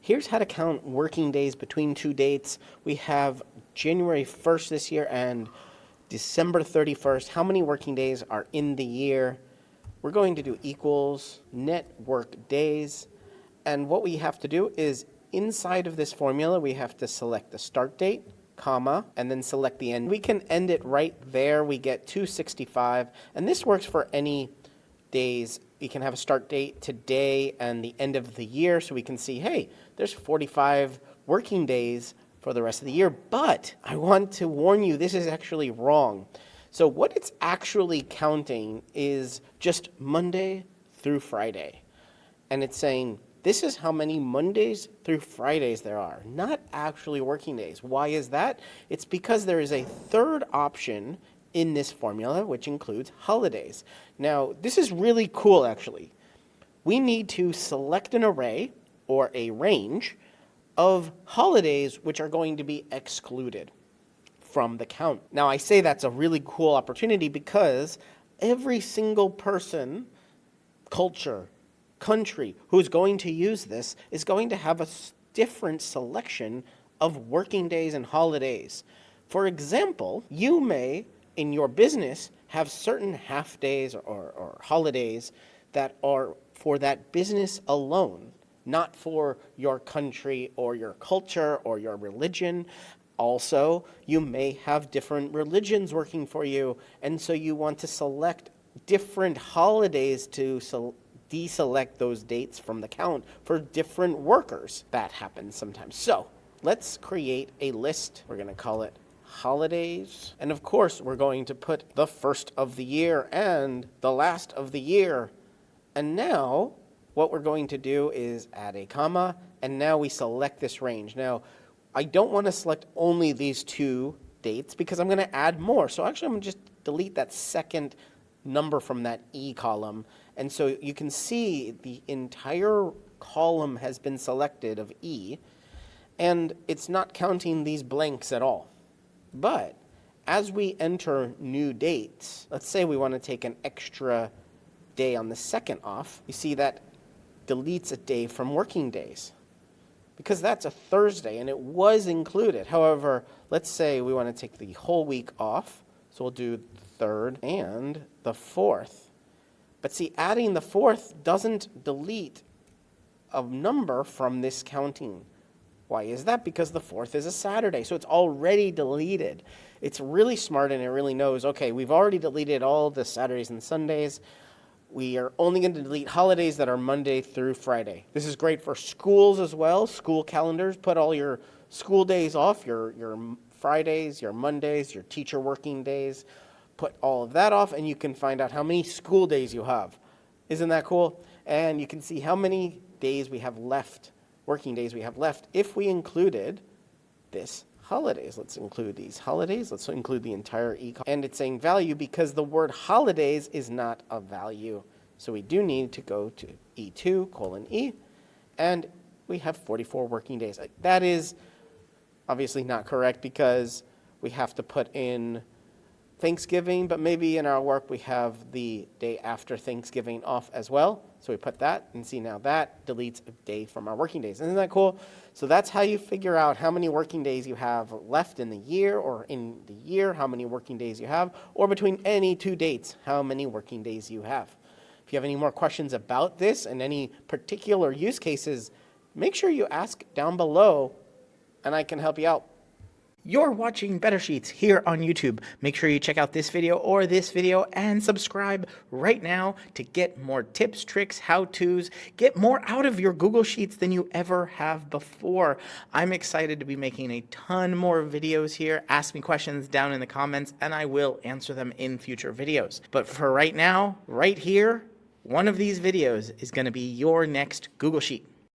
Here's how to count working days between two dates. We have January 1st this year and December 31st. How many working days are in the year? We're going to do equals network days. And what we have to do is inside of this formula, we have to select the start date, comma, and then select the end. We can end it right there. We get 265. And this works for any days. We can have a start date today and the end of the year, so we can see, hey, there's 45 working days for the rest of the year. But I want to warn you, this is actually wrong. So what it's actually counting is just Monday through Friday. And it's saying, this is how many Mondays through Fridays there are, not actually working days. Why is that? It's because there is a third option in this formula, which includes holidays. Now, this is really cool, actually. We need to select an array or a range of holidays which are going to be excluded from the count. Now, I say that's a really cool opportunity because every single person, culture, country who's going to use this is going to have a different selection of working days and holidays. For example, you may in your business have certain half days or holidays that are for that business alone, not for your country or your culture or your religion. Also, you may have different religions working for you, and so you want to select different holidays to deselect those dates from the count for different workers. That happens sometimes. So let's create a list. We're going to call it holidays. And of course, we're going to put the first of the year and the last of the year. And now what we're going to do is add a comma, and now we select this range. Now, I don't want to select only these two dates because I'm going to add more. So actually, I'm going to just delete that second number from that E column. And so you can see the entire column has been selected of E, and it's not counting these blanks at all. But as we enter new dates, let's say we want to take an extra day on the second off, you see that deletes a day from working days because that's a Thursday and it was included. However, let's say we want to take the whole week off. So we'll do the 3rd and the 4th. But see, adding the 4th doesn't delete a number from this counting. Why is that? Because the 4th is a Saturday, so it's already deleted. It's really smart and it really knows, okay, we've already deleted all the Saturdays and Sundays. We are only going to delete holidays that are Monday through Friday. This is great for schools as well, school calendars. Put all your school days off, your Fridays, your Mondays, your teacher working days. Put all of that off, and you can find out how many school days you have. Isn't that cool? And you can see how many days we have left, working days we have left, if we included this holidays. Let's include these holidays. Let's include the entire E column. And it's saying value because the word holidays is not a value. So we do need to go to E2:E, and we have 44 working days. That is obviously not correct because we have to put in Thanksgiving, but maybe in our work we have the day after Thanksgiving off as well. So we put that, and see now that deletes a day from our working days. Isn't that cool? So that's how you figure out how many working days you have left in the year, or in the year, how many working days you have, or between any two dates, how many working days you have. If you have any more questions about this and any particular use cases, make sure you ask down below and I can help you out. You're watching Better Sheets here on YouTube. Make sure you check out this video or this video and subscribe right now to get more tips, tricks, how-tos, get more out of your Google Sheets than you ever have before. I'm excited to be making a ton more videos here. Ask me questions down in the comments and I will answer them in future videos. But for right now, right here, one of these videos is going to be your next Google Sheet.